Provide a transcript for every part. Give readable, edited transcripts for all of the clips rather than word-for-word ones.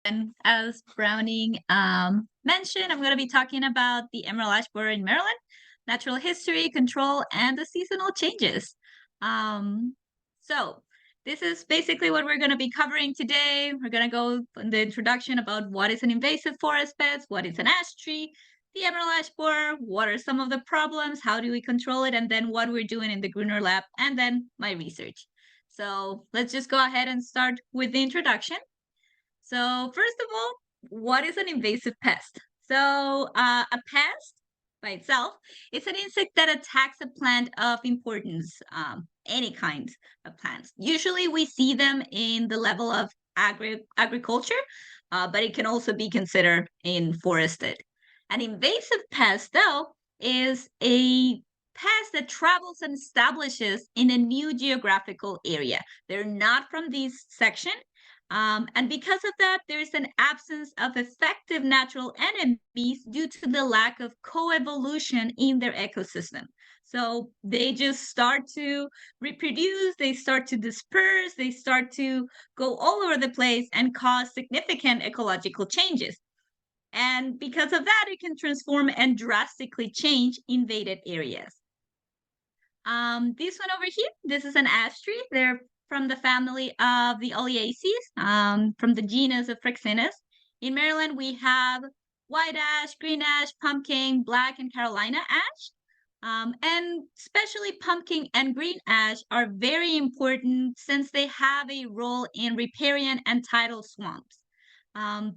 And as Browning mentioned, I'm going to be talking about the emerald ash borer in Maryland, natural history, control, and the seasonal changes. Um, so, this is basically what we're going to be covering today. We're going to go in the introduction about what is an invasive forest pest, what is an ash tree, the emerald ash borer, what are some of the problems, how do we control it, and then what we're doing in the Gruner Lab, and then my research. So, let's just go ahead and start with the introduction. So, first of all, what is an invasive pest? A pest by itself is an insect that attacks a plant of importance, any kind of plants. Usually, we see them in the level of agriculture, but it can also be considered in forested. An invasive pest, though, is a pest that travels and establishes in a new geographical area. They're not from this section, and because of that, there's an absence of effective natural enemies due to the lack of coevolution in their ecosystem. So they just start to reproduce, they start to disperse, they start to go all over the place and cause significant ecological changes. And because of that, it can transform and drastically change invaded areas. This one over here, this is an ash tree. They're from the family of the Oleaceae, from the genus of Fraxinus. In Maryland, we have white ash, green ash, pumpkin, black, and Carolina ash. And especially pumpkin and green ash are very important since they have a role in riparian and tidal swamps.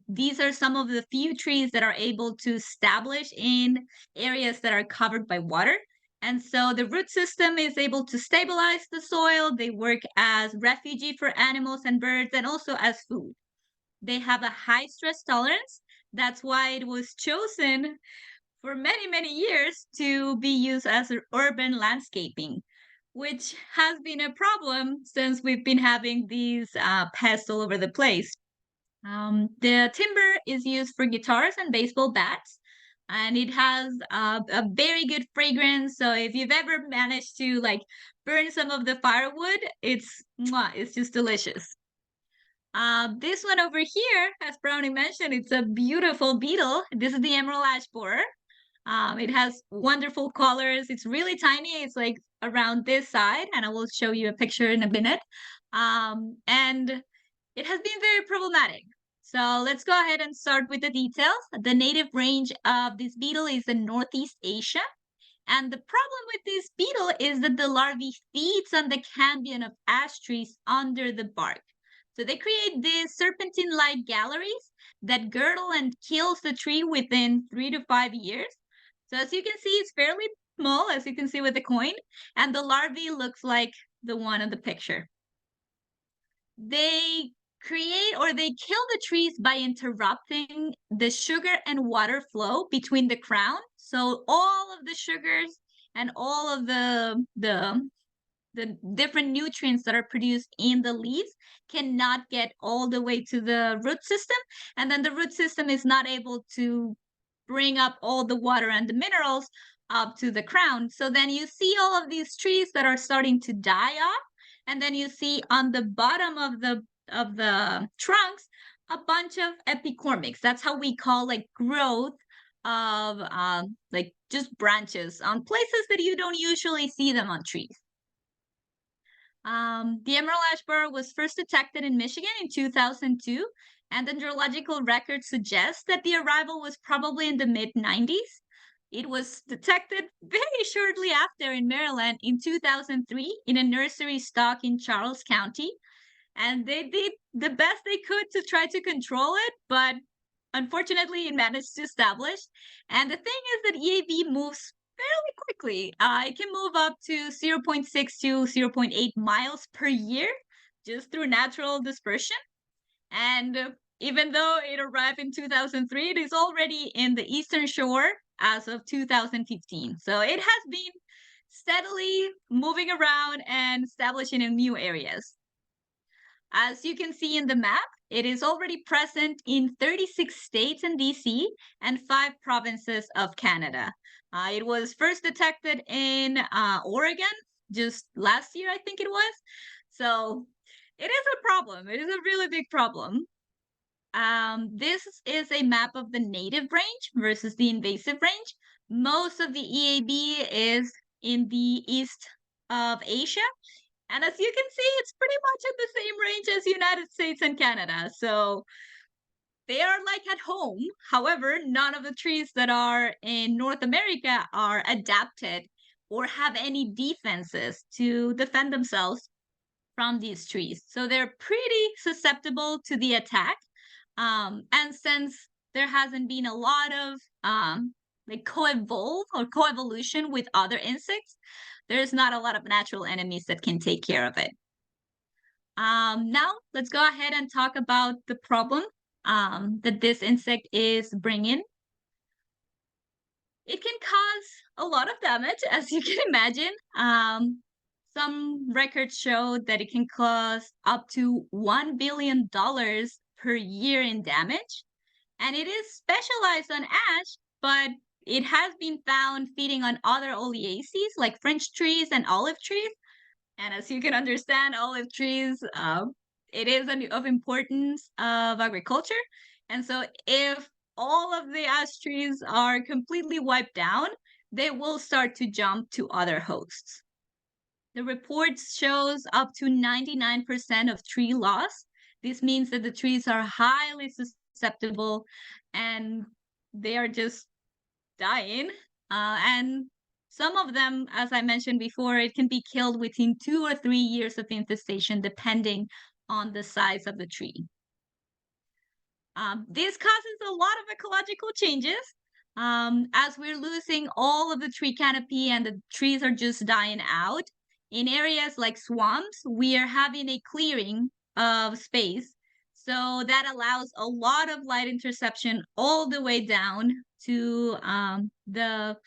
These are some of the few trees that are able to establish in areas that are covered by water. And so the root system is able to stabilize the soil. They work as refuge for animals and birds and also as food. They have a high stress tolerance. That's why it was chosen for many, many years to be used as urban landscaping, which has been a problem since we've been having these pests all over the place. The timber is used for guitars and baseball bats, and it has a very good fragrance. So if you've ever managed to like burn some of the firewood, it's just delicious. This one over here, as Brownie mentioned, it's a beautiful beetle. This is the emerald ash borer. It has wonderful colors. It's really tiny. It's like around this side, and I will show you a picture in a minute. And it has been very problematic. So let's go ahead and start with the details. The native range of this beetle is in Northeast Asia. And the problem with this beetle is that the larvae feeds on the cambium of ash trees under the bark. So they create these serpentine-like galleries that girdle and kills the tree within 3 to 5 years. So as you can see, it's fairly small, as you can see with the coin, and the larvae looks like the one in the picture. They create or they kill the trees by interrupting the sugar and water flow between the crown. So all of the sugars and all of the different nutrients that are produced in the leaves cannot get all the way to the root system, and then the root system is not able to bring up all the water and the minerals up to the crown. So then you see all of these trees that are starting to die off, and then you see on the bottom of the trunks a bunch of epicormics. That's how we call like growth of like just branches on places that you don't usually see them on trees. The emerald ash borer was first detected in Michigan in 2002, and the neurological record suggests that the arrival was probably in the mid-90s. It was detected very shortly after in Maryland in 2003 in a nursery stock in Charles County, and they did the best they could to try to control it, but unfortunately, it managed to establish. And the thing is that EAV moves fairly quickly. It can move up to 0.6 to 0.8 miles per year just through natural dispersion. And even though it arrived in 2003, it is already in the eastern shore as of 2015. So it has been steadily moving around and establishing in new areas. As you can see in the map, it is already present in 36 states and DC and 5 provinces of Canada. It was first detected in Oregon just last year, I think it was. So it is a problem. It is a really big problem. This is a map of the native range versus the invasive range. Most of the EAB is in the east of Asia. And as you can see, it's pretty much at the same range as United States and Canada. So they are like at home. However, none of the trees that are in North America are adapted or have any defenses to defend themselves from these trees. So they're pretty susceptible to the attack. And since there hasn't been a lot of like co-evolve or co-evolution with other insects, there's not a lot of natural enemies that can take care of it. Now let's go ahead and talk about the problem that this insect is bringing. It can cause a lot of damage, as you can imagine. Some records show that it can cause up to $1 billion per year in damage. And it is specialized on ash, but it has been found feeding on other Oleaceae like French trees and olive trees. And as you can understand, olive trees, it is of importance of agriculture. And so if all of the ash trees are completely wiped down, they will start to jump to other hosts. The report shows up to 99% of tree loss. This means that the trees are highly susceptible and they are just dying. And some of them, as I mentioned before, it can be killed within 2 or 3 years of infestation, depending on the size of the tree. This causes a lot of ecological changes. As we're losing all of the tree canopy and the trees are just dying out, in areas like swamps, we are having a clearing of space. So that allows a lot of light interception all the way down to the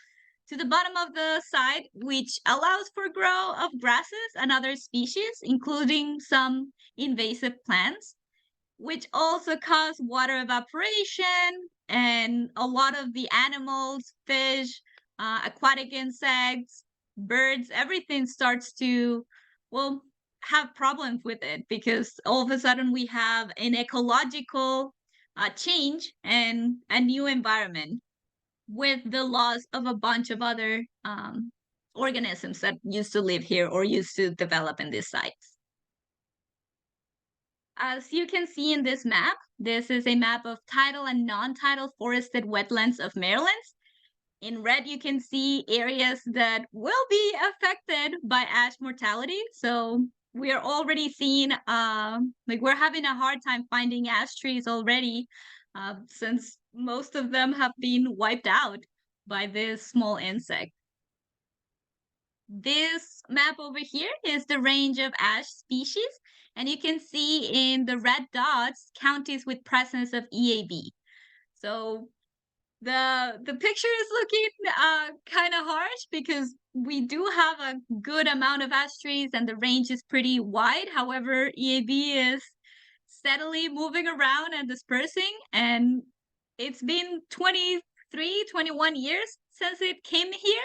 bottom of the side, which allows for growth of grasses and other species, including some invasive plants, which also cause water evaporation, and a lot of the animals, fish, aquatic insects, birds, everything starts to, well, have problems with it because all of a sudden we have an ecological change and a new environment with the loss of a bunch of other organisms that used to live here or used to develop in these sites. As you can see in this map, this is a map of tidal and non-tidal forested wetlands of Maryland. In red, you can see areas that will be affected by ash mortality. So we are already seeing, like we're having a hard time finding ash trees already, since most of them have been wiped out by this small insect. This map over here is the range of ash species, and you can see in the red dots counties with presence of EAB. So the picture is looking kind of harsh because we do have a good amount of ash trees and the range is pretty wide. However, EAB is steadily moving around and dispersing, and it's been 23, 21 years since it came here,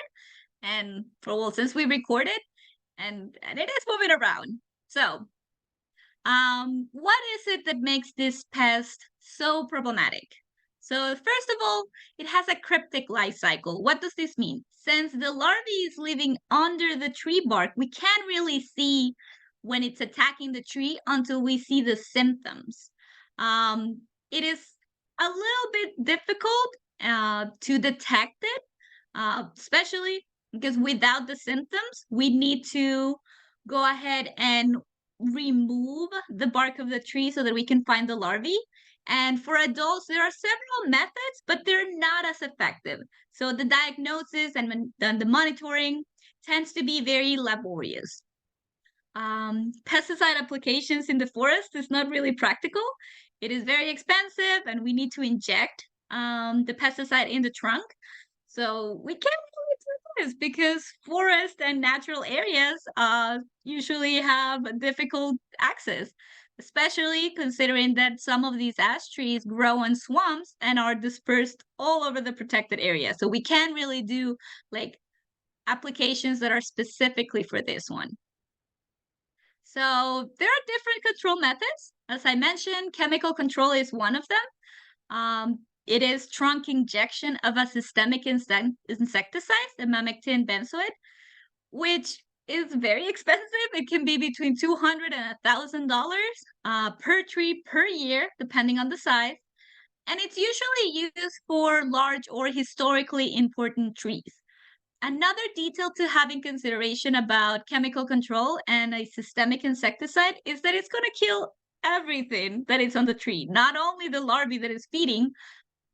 and since we recorded, and it is moving around. So what is it that makes this pest so problematic? So first of all, it has a cryptic life cycle. What does this mean? Since the larvae is living under the tree bark, we can't really see when it's attacking the tree until we see the symptoms. It is a little bit difficult to detect it, especially because without the symptoms, we need to go ahead and remove the bark of the tree so that we can find the larvae. And for adults, there are several methods, but they're not as effective. So the diagnosis and the monitoring tends to be very laborious. Pesticide applications in the forest is not really practical. It is very expensive, and we need to inject the pesticide in the trunk. So we can't really do this because forest and natural areas usually have difficult access, especially considering that some of these ash trees grow in swamps and are dispersed all over the protected area. So we can't really do like applications that are specifically for this one. So there are different control methods. As I mentioned, chemical control is one of them. It is trunk injection of a systemic insecticide, the mamectin benzoate, which is very expensive. It can be between $200 and $1,000 per tree per year, depending on the size. And it's usually used for large or historically important trees. Another detail to have in consideration about chemical control and a systemic insecticide is that it's going to kill everything that is on the tree, not only the larvae that is feeding,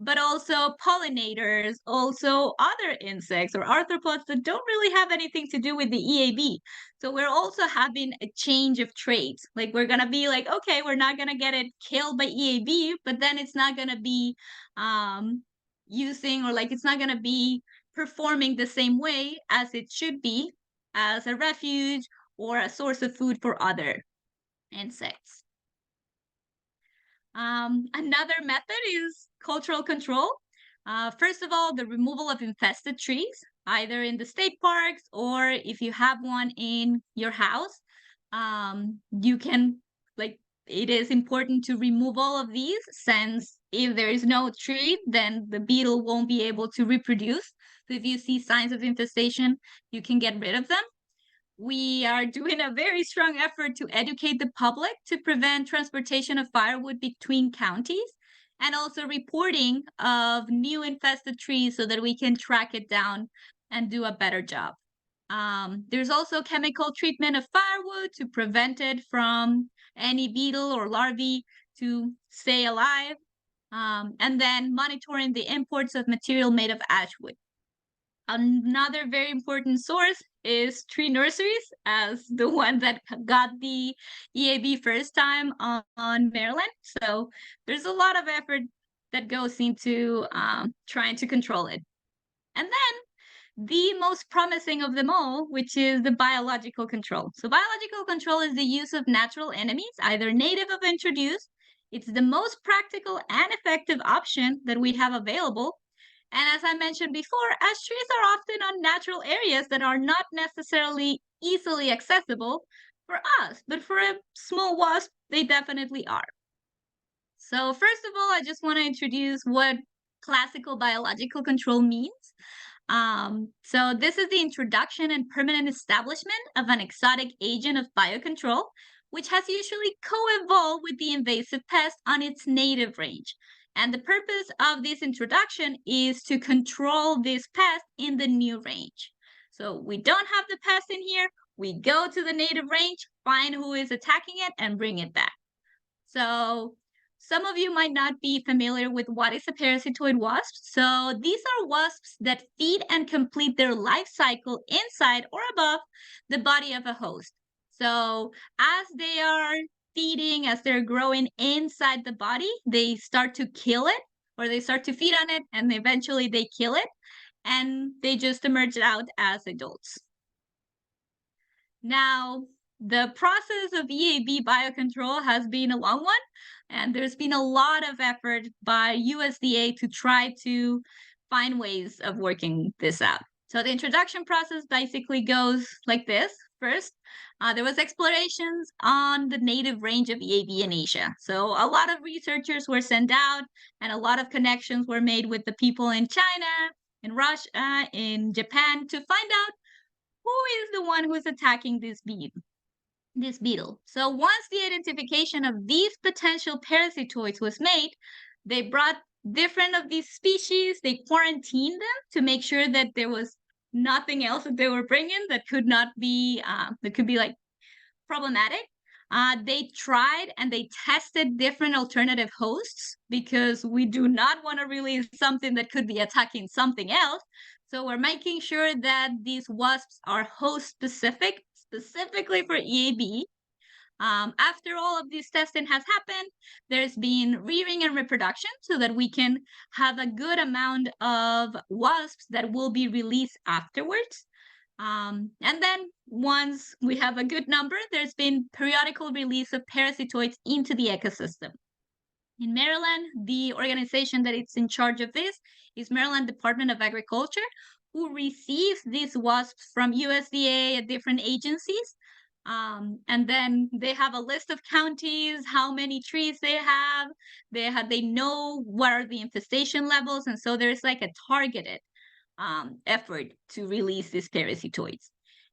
but also pollinators, also other insects or arthropods that don't really have anything to do with the EAB. So we're also having a change of traits. Like we're gonna be like, okay, we're not gonna get it killed by EAB, but then it's not gonna be using, or like it's not gonna be performing the same way as it should be as a refuge or a source of food for other insects. Another method is cultural control. First of all, the removal of infested trees, either in the state parks or if you have one in your house. You can, like, it is important to remove all of these, since if there is no tree, then the beetle won't be able to reproduce. So if you see signs of infestation, you can get rid of them. We are doing a very strong effort to educate the public to prevent transportation of firewood between counties, and also reporting of new infested trees so that we can track it down and do a better job. There's also chemical treatment of firewood to prevent it from any beetle or larvae to stay alive. And then monitoring the imports of material made of ash wood. Another very important source is tree nurseries, as the one that got the EAB first time on Maryland. So there's a lot of effort that goes into trying to control it. And then the most promising of them all, which is the biological control. So biological control is the use of natural enemies, either native or introduced. It's the most practical and effective option that we have available. And as I mentioned before, ash trees are often on natural areas that are not necessarily easily accessible for us, but for a small wasp, they definitely are. So first of all, I just want to introduce what classical biological control means. So this is the introduction and permanent establishment of an exotic agent of biocontrol, which has usually co-evolved with the invasive pest on its native range. And the purpose of this introduction is to control this pest in the new range. So we don't have the pest in here, we go to the native range, find who is attacking it, and bring it back. So some of you might not be familiar with what is a parasitoid wasp. So these are wasps that feed and complete their life cycle inside or above the body of a host. So as they are feeding, as they're growing inside the body, they start to kill it, or they start to feed on it, and eventually they kill it, and they just emerge out as adults. Now, the process of EAB biocontrol has been a long one, and there's been a lot of effort by USDA to try to find ways of working this out. So the introduction process basically goes like this. First, there was explorations on the native range of EAB in Asia. So a lot of researchers were sent out, and a lot of connections were made with the people in China, in Russia, in Japan, to find out who is the one who's attacking this beetle. So once the identification of these potential parasitoids was made, they brought different of these species, they quarantined them to make sure that there was nothing else that they were bringing that could not be, that could be like problematic. They tried and they tested different alternative hosts, because we do not want to release something that could be attacking something else. So we're making sure that these wasps are host specific, specifically for EAB. After all of this testing has happened, there's been rearing and reproduction so that we can have a good amount of wasps that will be released afterwards. And then once we have a good number, there's been periodical release of parasitoids into the ecosystem. In Maryland, the organization that is in charge of this is Maryland Department of Agriculture, who receives these wasps from USDA and different agencies. And then they have a list of counties, how many trees they have. They know what are the infestation levels, and so there's like a targeted effort to release these parasitoids.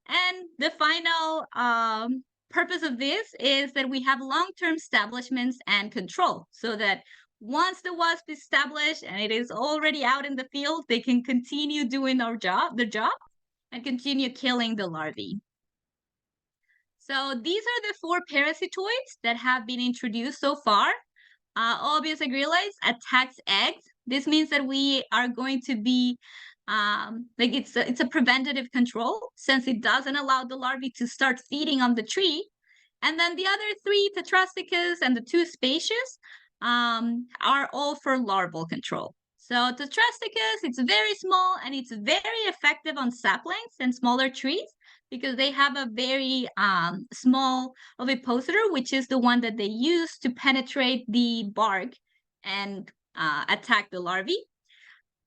And the final purpose of this is that we have long-term establishments and control, so that once the wasp is established and it is already out in the field, they can continue doing their job, and continue killing the larvae. So these are the 4 parasitoids that have been introduced so far. Obvious Agrilus attacks eggs. This means that we are going to be like it's a preventative control, since it doesn't allow the larvae to start feeding on the tree. And then the other 3, Tetrasticus and the 2 Spacious, are all for larval control. So Tetrasticus, it's very small and it's very effective on saplings and smaller trees, because they have a very small ovipositor, which is the one that they use to penetrate the bark and attack the larvae.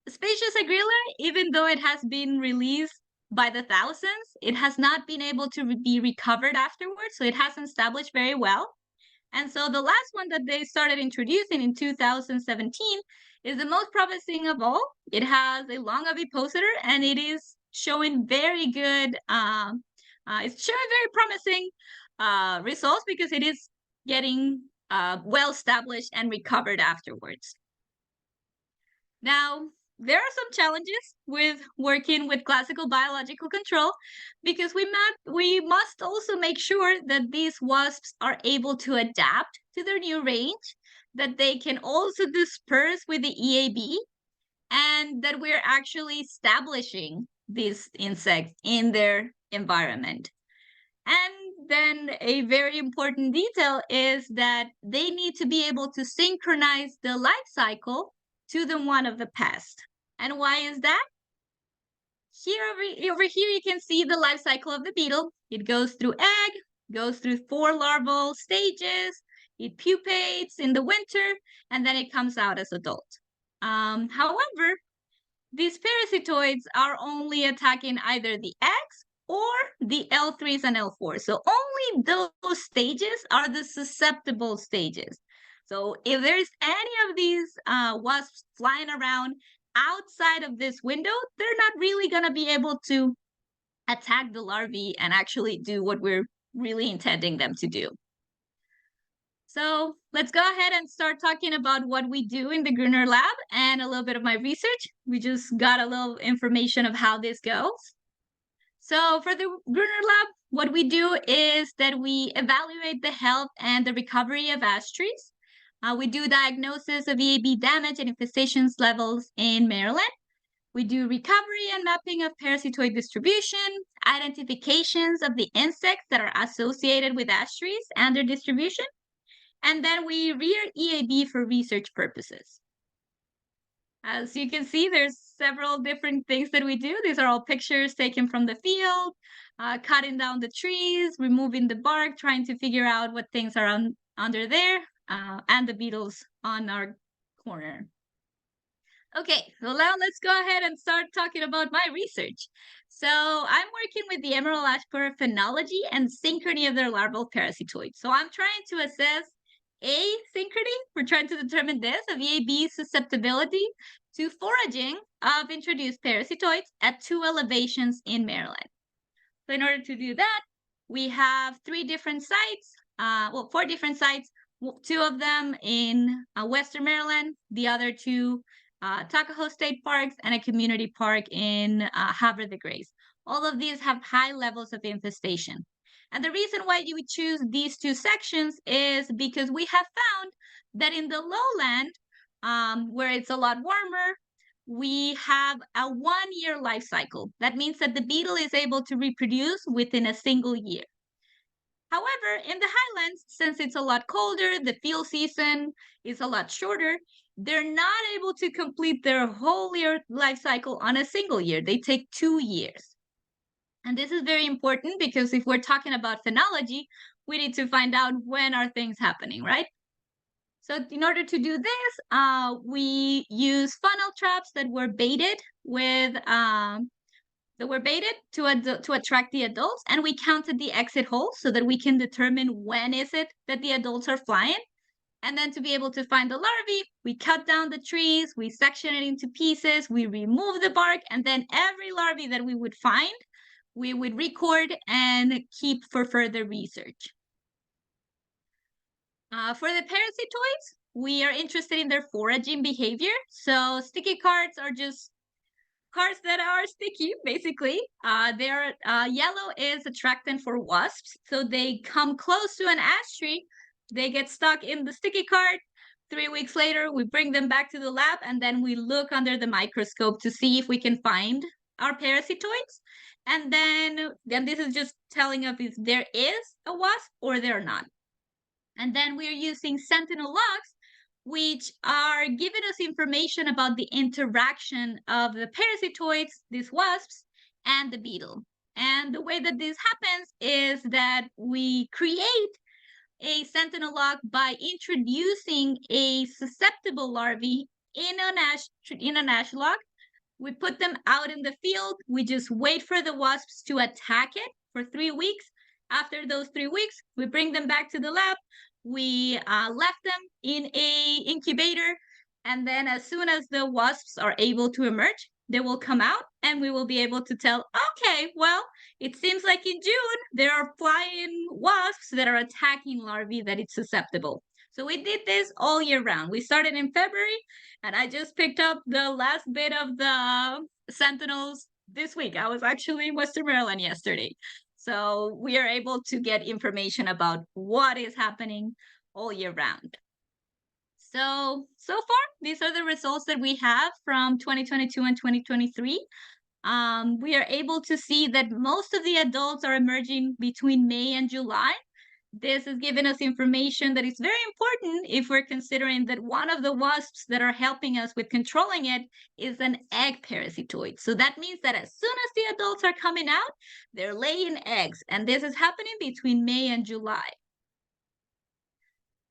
Spacious Agrilla, even though it has been released by the thousands, it has not been able to be recovered afterwards, so it hasn't established very well. And so the last one that they started introducing in 2017 is the most promising of all. It has a long ovipositor, and it is showing very good, it's showing very promising results, because it is getting well established and recovered afterwards. Now, there are some challenges with working with classical biological control, because we must also make sure that these wasps are able to adapt to their new range, that they can also disperse with the EAB, and that we're actually establishing these insects in their environment. And then a very important detail is that they need to be able to synchronize the life cycle to the one of the pest. And why is that? Here over here, you can see the life cycle of the beetle. It goes through egg, goes through 4 larval stages, it pupates in the winter, and then it comes out as adult. However, these parasitoids are only attacking either the eggs or the L3s and L4s. So only those stages are the susceptible stages. So if there's any of these wasps flying around outside of this window, they're not really going to be able to attack the larvae and actually do what we're really intending them to do. So let's go ahead and start talking about what we do in the Gruner lab and a little bit of my research. We just got a little information of how this goes. So for the Gruner lab, what we do is that we evaluate the health and the recovery of ash trees. We do diagnosis of EAB damage and infestations levels in Maryland. We do recovery and mapping of parasitoid distribution, identifications of the insects that are associated with ash trees and their distribution, and then we rear EAB for research purposes. As you can see, there's several different things that we do. These are all pictures taken from the field, cutting down the trees, removing the bark, trying to figure out what things are under there, and the beetles on our corner. Okay, so now let's go ahead and start talking about my research. So I'm working with the emerald ash borer phenology and synchrony of their larval parasitoids. So I'm trying to assess asynchrony. We're trying to determine this of EAB susceptibility to foraging of introduced parasitoids at 2 elevations in Maryland. So in order to do that, we have 3 different sites, 4 different sites, 2 of them in Western Maryland, the other 2 Tuckahoe State Parks, and a community park in Havre de Grace. All of these have high levels of infestation. And the reason why you would choose these 2 sections is because we have found that in the lowland, where it's a lot warmer, we have a 1-year life cycle. That means that the beetle is able to reproduce within a single year. However, in the highlands, since it's a lot colder, the field season is a lot shorter, they're not able to complete their whole year life cycle on a single year. They take 2 years. And this is very important, because if we're talking about phenology, we need to find out when are things happening, right? So in order to do this, we use funnel traps that were baited with that were baited to attract the adults, and we counted the exit holes so that we can determine when is it that the adults are flying. And then to be able to find the larvae, we cut down the trees, we section it into pieces, we remove the bark, and then every larvae that we would find, we would record and keep for further research. For the parasitoids, we are interested in their foraging behavior. So sticky cards are just cards that are sticky, basically. Yellow is attractant for wasps. So they come close to an ash tree, they get stuck in the sticky card. 3 weeks later, we bring them back to the lab, and then we look under the microscope to see if we can find our parasitoids. And then this is just telling us if there is a wasp or there are not. And then we're using sentinel logs, which are giving us information about the interaction of the parasitoids, these wasps, and the beetle. And the way that this happens is that we create a sentinel log by introducing a susceptible larvae in an ash log. We put them out in the field. We just wait for the wasps to attack it for 3 weeks. After those 3 weeks, we bring them back to the lab. We left them in a incubator, and then as soon as the wasps are able to emerge, they will come out, and we will be able to tell, okay, well, it seems like in June there are flying wasps that are attacking larvae that it's susceptible. So we did this all year round. We started in February, and I just picked up the last bit of the sentinels this week. I was actually in Western Maryland yesterday. So we are able to get information about what is happening all year round. So far, these are the results that we have from 2022 and 2023. We are able to see that most of the adults are emerging between May and July. This has given us information that is very important if we're considering that one of the wasps that are helping us with controlling it is an egg parasitoid. So that means that as soon as the adults are coming out, they're laying eggs, and this is happening between May and July.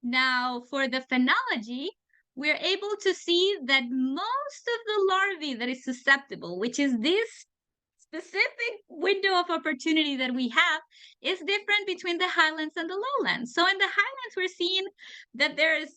Now, for the phenology, we're able to see that most of the larvae that is susceptible, which is this specific window of opportunity that we have, is different between the highlands and the lowlands. So in the highlands, we're seeing that there's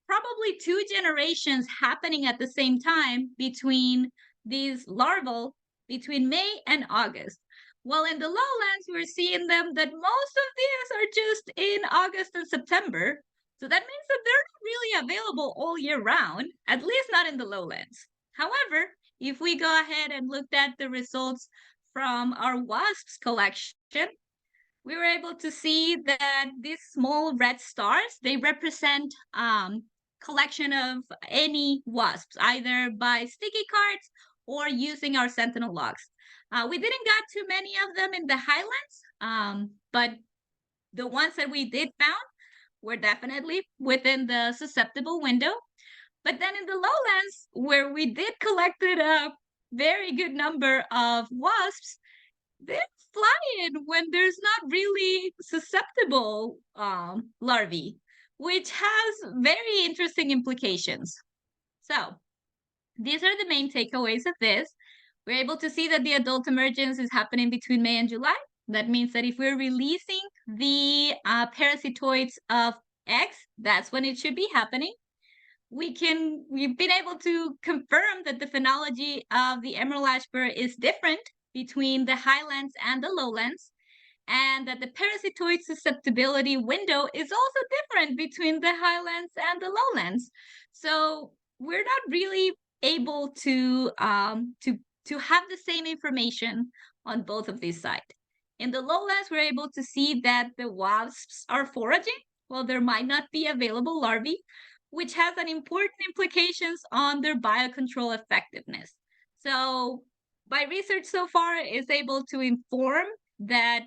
probably 2 generations happening at the same time between these larvae between May and August. While in the lowlands, we're seeing them that most of these are just in August and September. So that means that they're not really available all year round, at least not in the lowlands. However, if we go ahead and looked at the results from our wasps collection, we were able to see that these small red stars, they represent collection of any wasps, either by sticky cards or using our sentinel logs. We didn't got too many of them in the highlands, but the ones that we did found were definitely within the susceptible window. But then in the lowlands, where we did collected a very good number of wasps, they're flying when there's not really susceptible larvae, which has very interesting implications. So these are the main takeaways of this. We're able to see that the adult emergence is happening between May and July. That means that if we're releasing the parasitoids of eggs, that's when it should be happening. We've been able to confirm that the phenology of the emerald ash borer is different between the highlands and the lowlands, and that the parasitoid susceptibility window is also different between the highlands and the lowlands. So we're not really able to have the same information on both of these sides. In the lowlands, we're able to see that the wasps are foraging, while there might not be available larvae, which has an important implications on their biocontrol effectiveness. So my research so far is able to inform that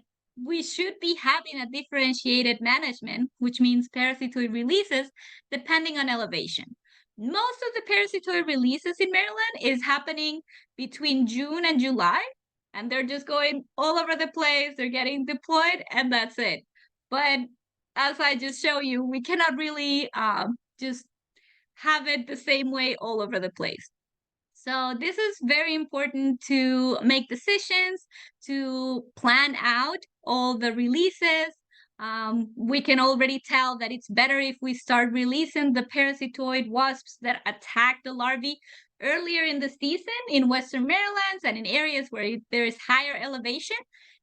we should be having a differentiated management, which means parasitoid releases depending on elevation. Most of the parasitoid releases in Maryland is happening between June and July, and they're just going all over the place. They're getting deployed, and that's it. But as I just show you, we cannot really just have it the same way all over the place. So this is very important to make decisions, to plan out all the releases. We can already tell that it's better if we start releasing the parasitoid wasps that attack the larvae earlier in the season in Western Maryland and in areas where there is higher elevation,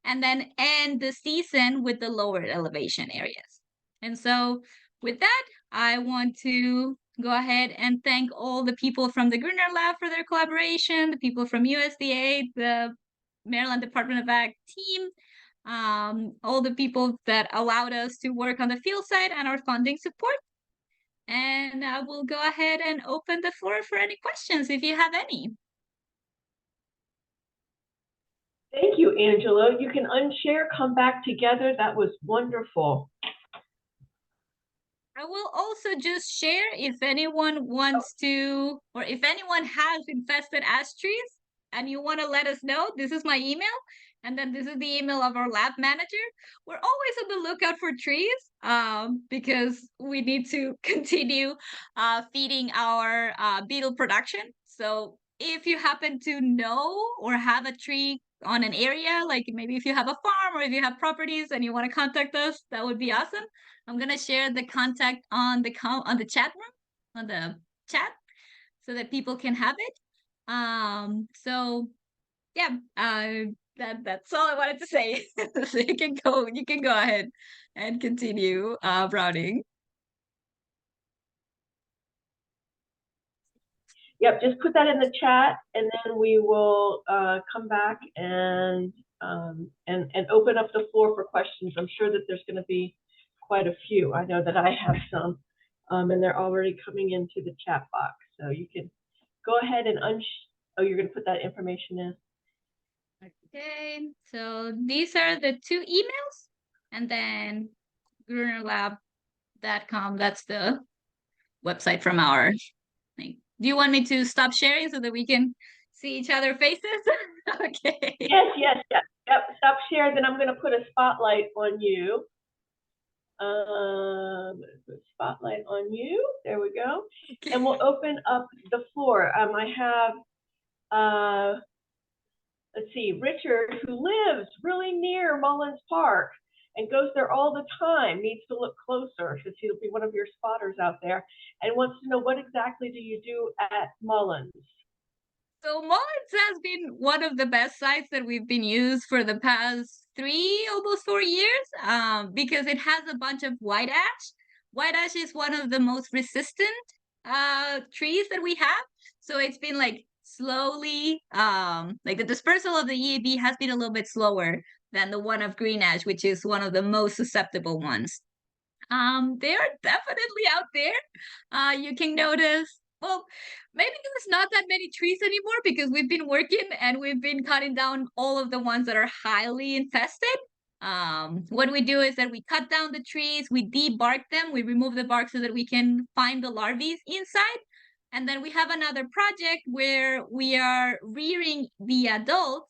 and then end the season with the lower elevation areas. And so with that, I want to go ahead and thank all the people from the Greener Lab for their collaboration, the people from USDA, the Maryland Department of Ag team, all the people that allowed us to work on the field side and our funding support. And I will go ahead and open the floor for any questions if you have any. Thank you, Angela. You can unshare, come back together. That was wonderful. I will also just share if anyone wants to, or if anyone has infested ash trees and you want to let us know, this is my email. And then this is the email of our lab manager. We're always on the lookout for trees because we need to continue feeding our beetle production. So if you happen to know or have a tree on an area, like maybe if you have a farm or if you have properties and you want to contact us, that would be awesome. I'm gonna share the contact on the chat room, on the chat, so that people can have it. So yeah, that's all I wanted to say. So you can go ahead and continue browning. Yep, just put that in the chat, and then we will come back and open up the floor for questions. I'm sure that there's going to be quite a few. I know that I have some, and they're already coming into the chat box. So you can go ahead and oh, you're going to put that information in. Okay, so these are the two emails, and then grunerlab.com. That's the website from our thing. Do you want me to stop sharing so that we can see each other faces? Okay. Yes. Yep, stop share. Then I'm going to put a spotlight on you. Spotlight on you. There we go. Okay. And we'll open up the floor. I have, let's see, Richard, who lives really near Mullins Park and goes there all the time, needs to look closer because he'll be one of your spotters out there, and wants to know, what exactly do you do at Mullins? So Mullins has been one of the best sites that we've been used for the past 3, almost 4 years, because it has a bunch of white ash. White ash is one of the most resistant trees that we have. So it's been like slowly, like the dispersal of the EAB has been a little bit slower than the one of green ash, which is one of the most susceptible ones. They are definitely out there. You can notice, well, maybe there's not that many trees anymore because we've been working and we've been cutting down all of the ones that are highly infested. What we do is that we cut down the trees, we debark them, we remove the bark so that we can find the larvae inside. And then we have another project where we are rearing the adults.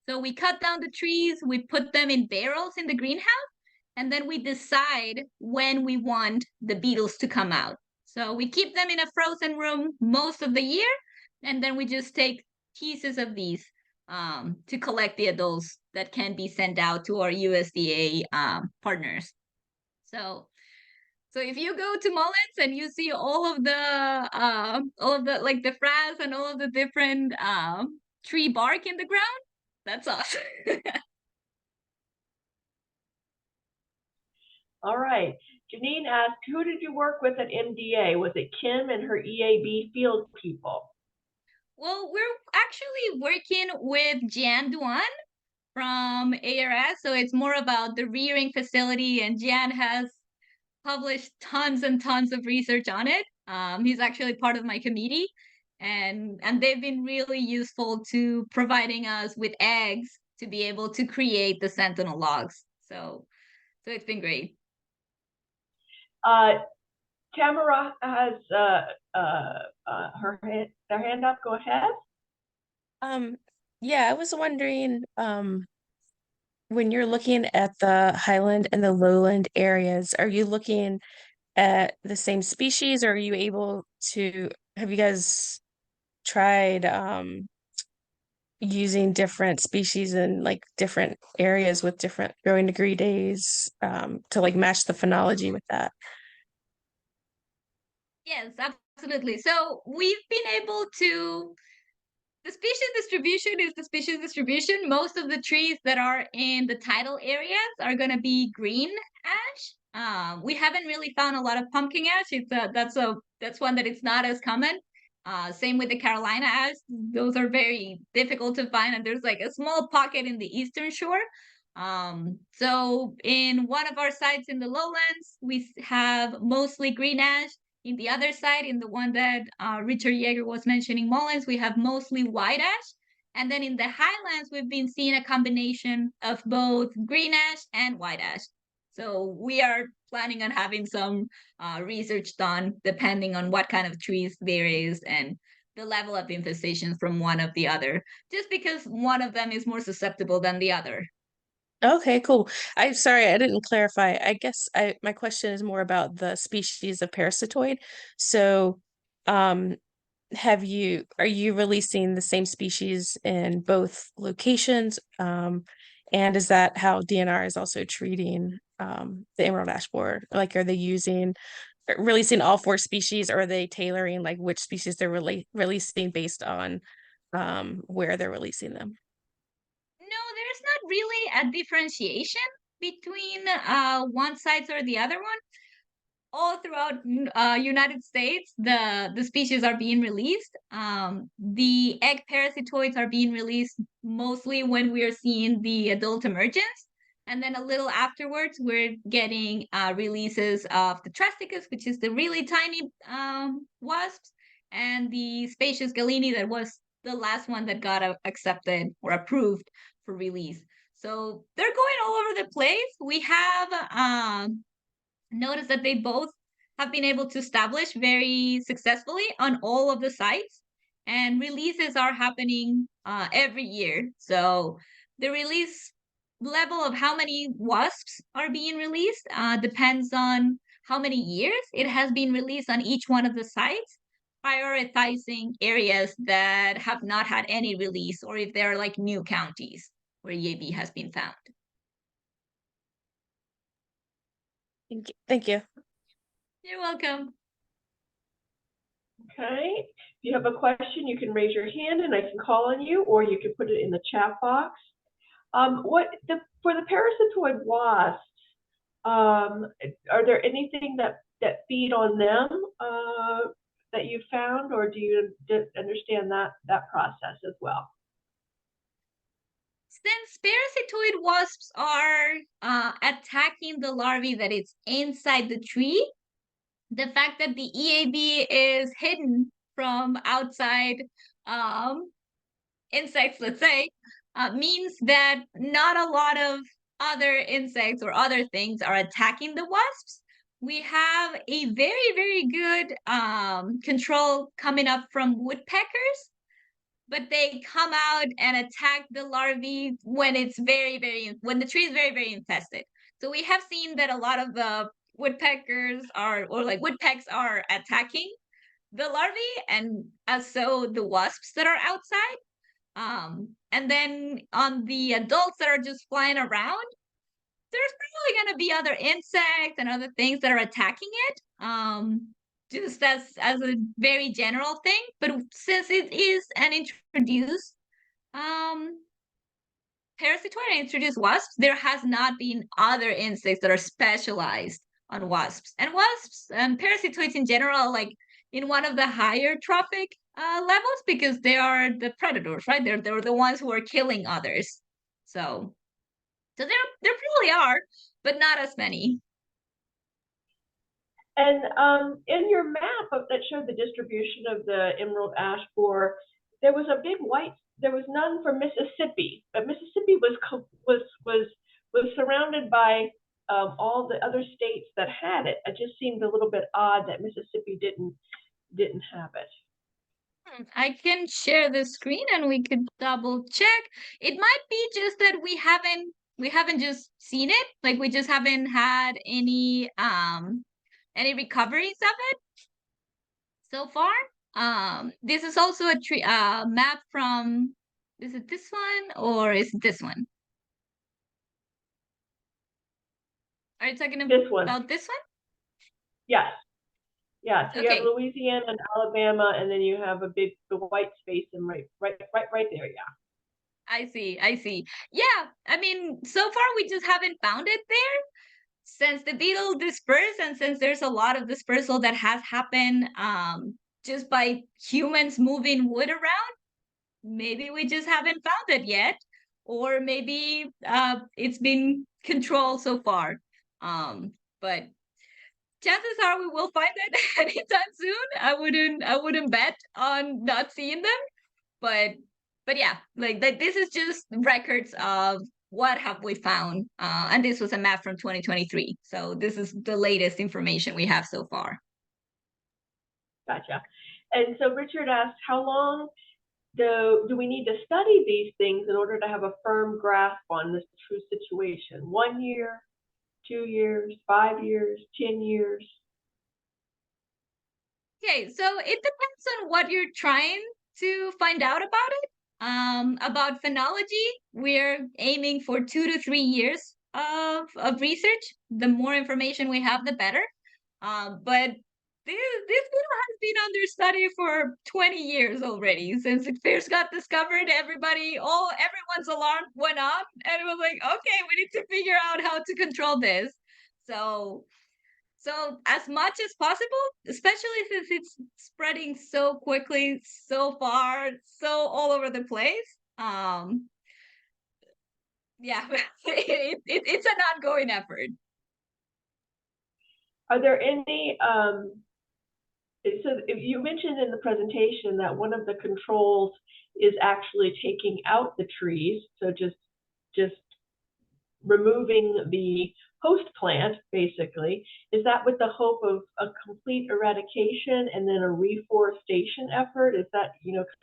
So we cut down the trees, we put them in barrels in the greenhouse, and then we decide when we want the beetles to come out. So we keep them in a frozen room most of the year, and then we just take pieces of these to collect the adults that can be sent out to our USDA partners. So if you go to Mullins and you see all of the like the frass and all of the different tree bark in the ground, that's us. All right. Janine asked, who did you work with at MDA? Was it Kim and her EAB field people? Well, we're actually working with Jan Duan from ARS. So it's more about the rearing facility, and Jan has published tons and tons of research on it. He's actually part of my committee, and they've been really useful to providing us with eggs to be able to create the sentinel logs. So it's been great. Tamara has her hand up. Go ahead. Yeah, I was wondering, when you're looking at the highland and the lowland areas, are you looking at the same species, or are you able to, have you guys tried using different species in like different areas with different growing degree days to like match the phenology with that? Yes, absolutely. So we've been able to, the species distribution is the species distribution. Most of the trees that are in the tidal areas are going to be green ash. We haven't really found a lot of pumpkin ash. That's one that it's not as common. Same with the Carolina ash. Those are very difficult to find, and there's like a small pocket in the eastern shore. So in one of our sites in the lowlands, we have mostly green ash. In the other side, in the one that Richard Yeager was mentioning, Mullins, we have mostly white ash. And then in the highlands, we've been seeing a combination of both green ash and white ash. So we are planning on having some research done depending on what kind of trees there is and the level of infestation from one of the other, just because one of them is more susceptible than the other. Okay, cool. I'm sorry, I didn't clarify. I guess my question is more about the species of parasitoid. So, um, are you releasing the same species in both locations? And is that how DNR is also treating the emerald ash borer? Like, are they releasing all four species, or are they tailoring like which species they're releasing based on where they're releasing them? No, there's not really a differentiation between one size or the other one. All throughout United States, the species are being released. The egg parasitoids are being released mostly when we are seeing the adult emergence. And then a little afterwards, we're getting releases of the Trasticus, which is the really tiny wasps, and the Spacious Galeni, that was the last one that got accepted or approved for release. So they're going all over the place. We have notice that they both have been able to establish very successfully on all of the sites, and releases are happening every year. So the release level of how many wasps are being released depends on how many years it has been released on each one of the sites, prioritizing areas that have not had any release, or if they're like new counties where EAB has been found. Thank you. Thank you. You're welcome. Okay, if you have a question, you can raise your hand and I can call on you, or you can put it in the chat box. For the parasitoid wasps, are there anything that feed on them that you found, or do you understand that process as well? Since parasitoid wasps are attacking the larvae that is inside the tree, the fact that the EAB is hidden from outside insects, let's say, means that not a lot of other insects or other things are attacking the wasps. We have a very, very good control coming up from woodpeckers, but they come out and attack the larvae when it's when the tree is very, very infested. So we have seen that a lot of the woodpeckers or like woodpecks are attacking the larvae, and so the wasps that are outside. And then on the adults that are just flying around, there's probably going to be other insects and other things that are attacking it. Just as a very general thing, but since it is an introduced parasitoid and introduced wasps, there has not been other insects that are specialized on wasps. And wasps and parasitoids in general, like in one of the higher trophic levels, because they are the predators, right? They're the ones who are killing others. So there probably are, but not as many. And in your map that showed the distribution of the emerald ash borer, there was a big there was none for Mississippi, but Mississippi was surrounded by all the other states that had it. It just seemed a little bit odd that Mississippi didn't have it. I can share the screen and we could double check. It might be just that we haven't just seen it, like we just haven't had any recoveries of it so far. This is also a tree map from, is it this one or is it this one? Are you talking This one. about this one? Yes. Yeah. So you have Okay, Louisiana and Alabama, and then you have the white space and right there. Yeah. I see, I see. Yeah, I mean, so far we just haven't found it there. Since the beetle dispersed and since there's a lot of dispersal that has happened just by humans moving wood around, maybe we just haven't found it yet, or maybe it's been controlled so far. But chances are we will find it anytime soon. I wouldn't bet on not seeing them, but yeah, like that, this is just records of what have we found, and this was a map from 2023, so this is the latest information we have so far. Gotcha. And so Richard asked, how long do we need to study these things in order to have a firm grasp on this true situation? 1 year, 2 years, 5 years, 10 years? Okay, so it depends on what you're trying to find out about it. About phenology, we're aiming for 2 to 3 years of research. The more information we have, the better. But this beetle has been under study for 20 years already. Since it first got discovered, everyone's alarm went off, and it was like, okay, we need to figure out how to control this. So as much as possible, especially since it's spreading so quickly, so far, so all over the place. Yeah, it's an ongoing effort. Are there any, so if you mentioned in the presentation that one of the controls is actually taking out the trees, so just removing the host plant, basically. Is that with the hope of a complete eradication and then a reforestation effort? Is that,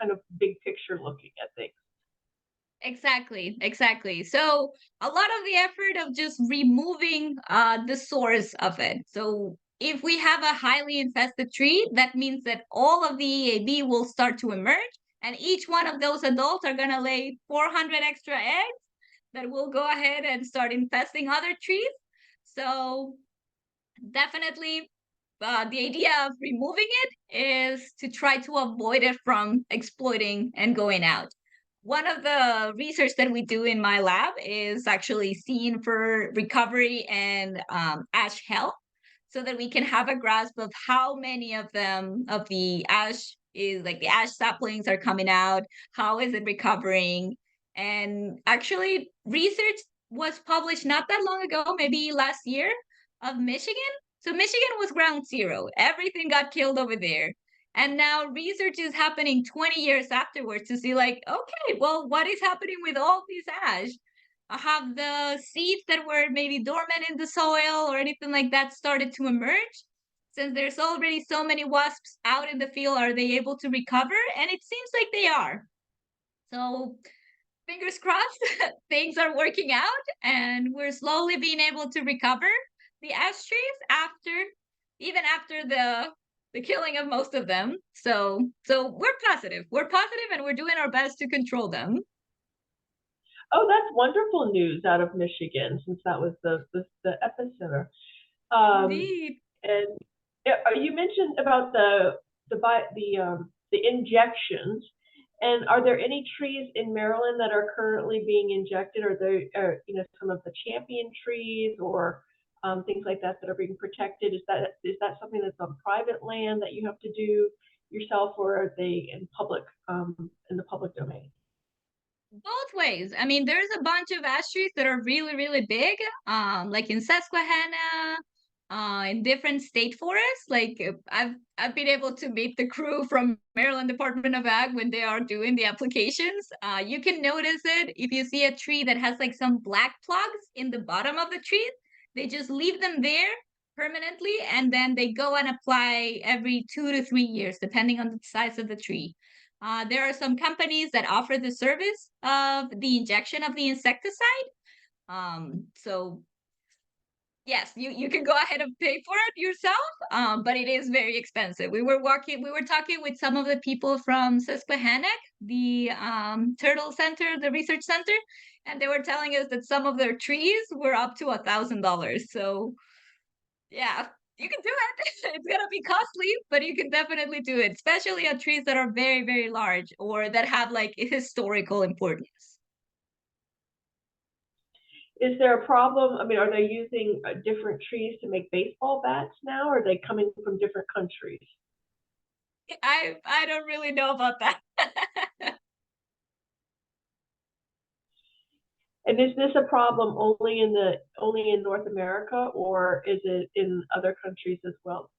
kind of big picture looking at things? Exactly. So a lot of the effort of just removing the source of it. So if we have a highly infested tree, that means that all of the EAB will start to emerge, and each one of those adults are gonna lay 400 extra eggs that will go ahead and start infesting other trees. So definitely the idea of removing it is to try to avoid it from exploiting and going out. One of the research that we do in my lab is actually seeing for recovery and ash health, so that we can have a grasp of how many of them, of the ash, is like the ash saplings are coming out, how is it recovering. And actually research was published not that long ago, maybe last year, of Michigan. So Michigan was ground zero. Everything got killed over there. And now research is happening 20 years afterwards to see, like, okay, well, what is happening with all these ash? Have the seeds that were maybe dormant in the soil or anything like that started to emerge? Since there's already so many wasps out in the field, are they able to recover? And it seems like they are. So fingers crossed, things are working out, and we're slowly being able to recover the ash trees after the killing of most of them. So we're positive. We're positive, and we're doing our best to control them. Oh, that's wonderful news out of Michigan, since that was the epicenter. Indeed. And you mentioned about the injections. And are there any trees in Maryland that are currently being injected? Are there, some of the champion trees or things like that are being protected? Is that something that's on private land that you have to do yourself, or are they in the public domain? Both ways. I mean, there's a bunch of ash trees that are really, really big, like in Susquehanna, in different state forests. Like I've been able to meet the crew from Maryland Department of Ag when they are doing the applications. You can notice it if you see a tree that has like some black plugs in the bottom of the tree. They just leave them there permanently, and then they go and apply every 2 to 3 years, depending on the size of the tree. There are some companies that offer the service of the injection of the insecticide. So Yes, you can go ahead and pay for it yourself, but it is very expensive. We were talking with some of the people from Susquehannock, the turtle center, the research center, and they were telling us that some of their trees were up to $1,000. So yeah, you can do it. It's gonna be costly, but you can definitely do it, especially on trees that are very, very large or that have like historical importance. Is there a problem? I mean, are they using different trees to make baseball bats now, or are they coming from different countries? I don't really know about that. And is this a problem only in North America, or is it in other countries as well?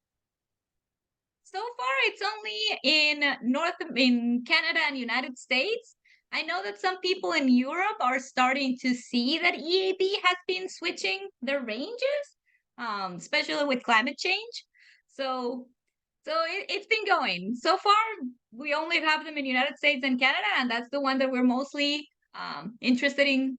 So far, it's only in Canada and United States. I know that some people in Europe are starting to see that EAB has been switching their ranges, especially with climate change. So, it's been going. So far, we only have them in United States and Canada, and that's the one that we're mostly interested in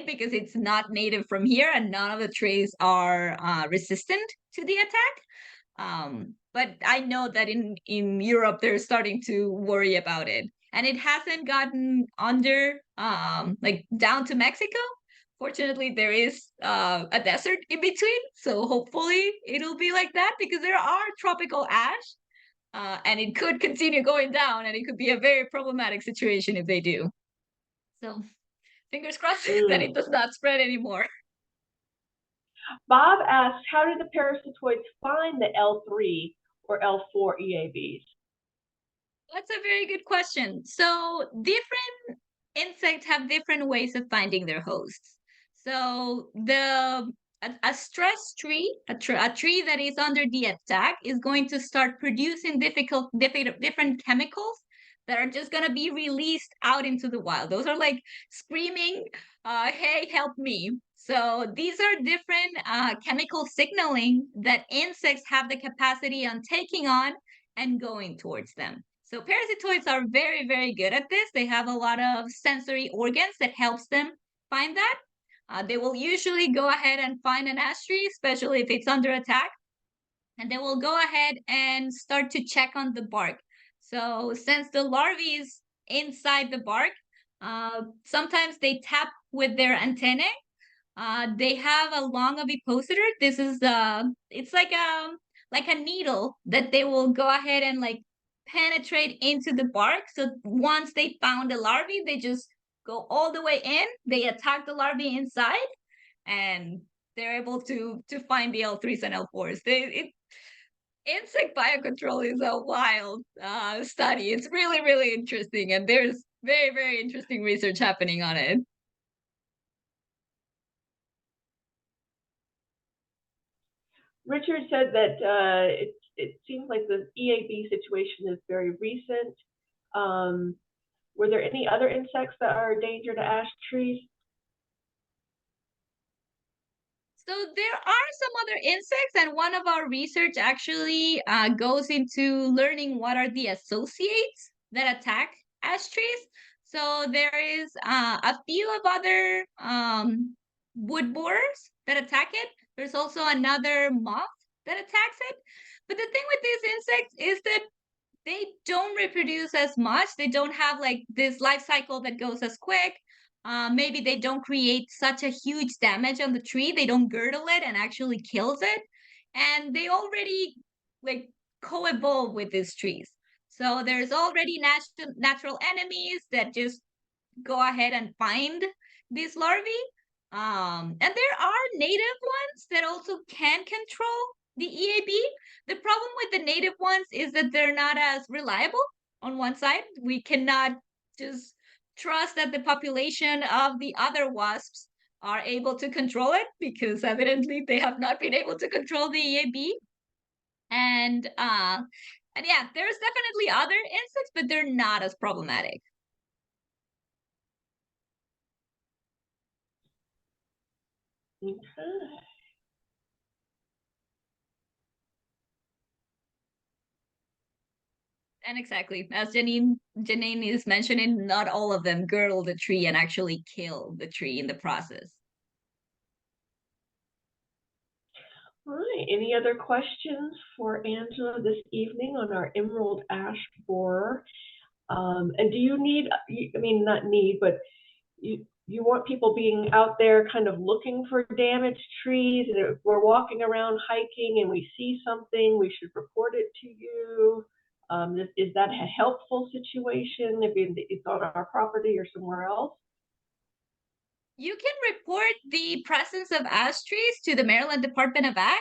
because it's not native from here, and none of the trees are resistant to the attack. But I know that in Europe they're starting to worry about it, and it hasn't gotten under like down to Mexico. Fortunately, there is a desert in between, so hopefully it'll be like that because there are tropical ash, and it could continue going down, and it could be a very problematic situation if they do. So fingers crossed that it Mm. does not spread anymore. Bob asked, how do the parasitoids find the L3 or L4 EABs? That's a very good question. So different insects have different ways of finding their hosts. So a stress tree, a tree that is under the attack, is going to start producing different chemicals that are just going to be released out into the wild. Those are like screaming, "Hey, help me!" So these are different chemical signaling that insects have the capacity on taking on and going towards them. So parasitoids are very, very good at this. They have a lot of sensory organs that helps them find that. They will usually go ahead and find an ash tree, especially if it's under attack, and they will go ahead and start to check on the bark. So since the larvae is inside the bark, sometimes they tap with their antennae. They have a long ovipositor. This is it's like a needle that they will go ahead and like penetrate into the bark. So once they found the larvae, they just go all the way in. They attack the larvae inside, and they're able to find the L3s and L4s. Insect biocontrol is a wild study. It's really, really interesting, and there's very, very interesting research happening on it. Richard said that it seems like the EAB situation is very recent. Were there any other insects that are a danger to ash trees? So there are some other insects, and one of our research actually goes into learning what are the associates that attack ash trees. So there is a few of other wood borers that attack it. There's also another moth that attacks it. But the thing with these insects is that they don't reproduce as much. They don't have like this life cycle that goes as quick. Maybe they don't create such a huge damage on the tree. They don't girdle it and actually kills it. And they already like co-evolve with these trees. So there's already natural enemies that just go ahead and find these larvae. And there are native ones that also can control the EAB. The problem with the native ones is that they're not as reliable on one side. We cannot just trust that the population of the other wasps are able to control it because evidently they have not been able to control the EAB. And yeah, there's definitely other insects, but they're not as problematic. Okay. And exactly, as Janine is mentioning, not all of them girdle the tree and actually kill the tree in the process. All right, any other questions for Angela this evening on our emerald ash borer? And do you need, I mean, not need, but you want people being out there kind of looking for damaged trees, and if we're walking around hiking and we see something, we should report it to you? Is that a helpful situation if it's on our property or somewhere else? You can report the presence of ash trees to the Maryland Department of Ag.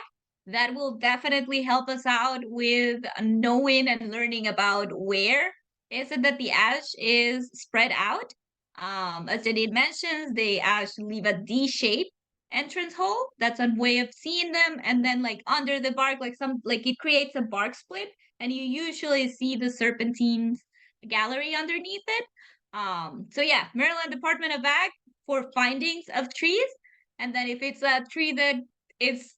That will definitely help us out with knowing and learning about where is it that the ash is spread out. As Janine mentions, the ash leave a D-shaped entrance hole. That's a way of seeing them. And then like under the bark, like it creates a bark split, and you usually see the serpentine gallery underneath it. So yeah, Maryland Department of Ag for findings of trees. And then if it's a tree that is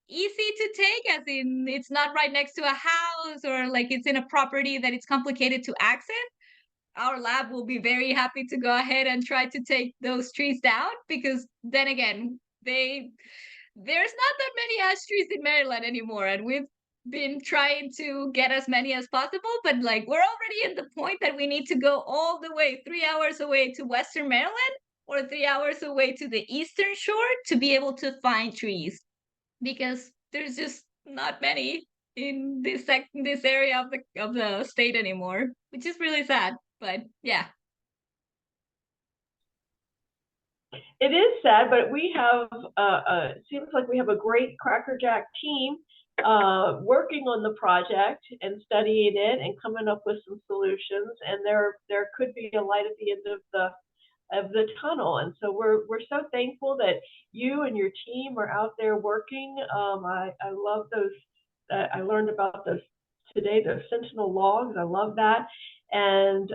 easy to take, as in it's not right next to a house, or like it's in a property that it's complicated to access, our lab will be very happy to go ahead and try to take those trees down, because then again, there's not that many ash trees in Maryland anymore, and we've been trying to get as many as possible, but like we're already in the point that we need to go all the way 3 hours away to Western Maryland or 3 hours away to the Eastern Shore to be able to find trees, because there's just not many in this area of the state anymore, which is really sad. But yeah. It is sad, but we have, it seems like we have a great crackerjack team working on the project and studying it and coming up with some solutions. And there could be a light at the end of the tunnel. And so we're so thankful that you and your team are out there working. I love those. I learned about those today, those sentinel logs. I love that. And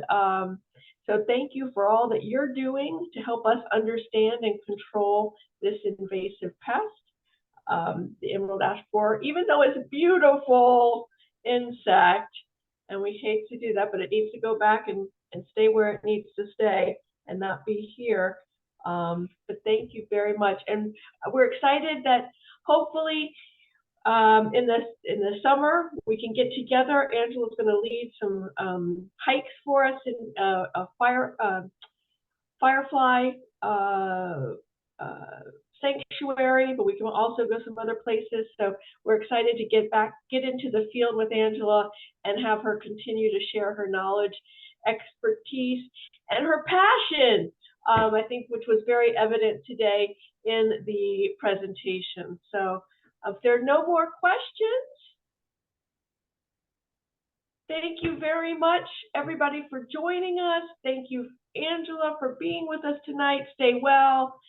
so thank you for all that you're doing to help us understand and control this invasive pest, the emerald ash borer, even though it's a beautiful insect, and we hate to do that, but it needs to go back and stay where it needs to stay and not be here. But thank you very much. And we're excited that hopefully in the summer we can get together. Angela's going to lead some hikes for us in a firefly sanctuary, but we can also go some other places. So we're excited to get into the field with Angela and have her continue to share her knowledge, expertise, and her passion, I think, which was very evident today in the presentation. So if there are no more questions, thank you very much, everybody, for joining us. Thank you, Angela, for being with us tonight. Stay well,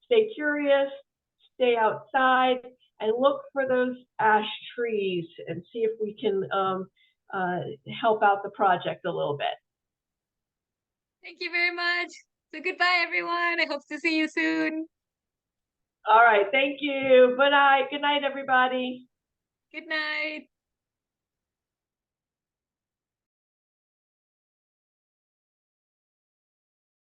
stay curious, stay outside, and look for those ash trees and see if we can help out the project a little bit. Thank you very much. So goodbye, everyone. I hope to see you soon. All right, thank you. Good night, everybody. Good night.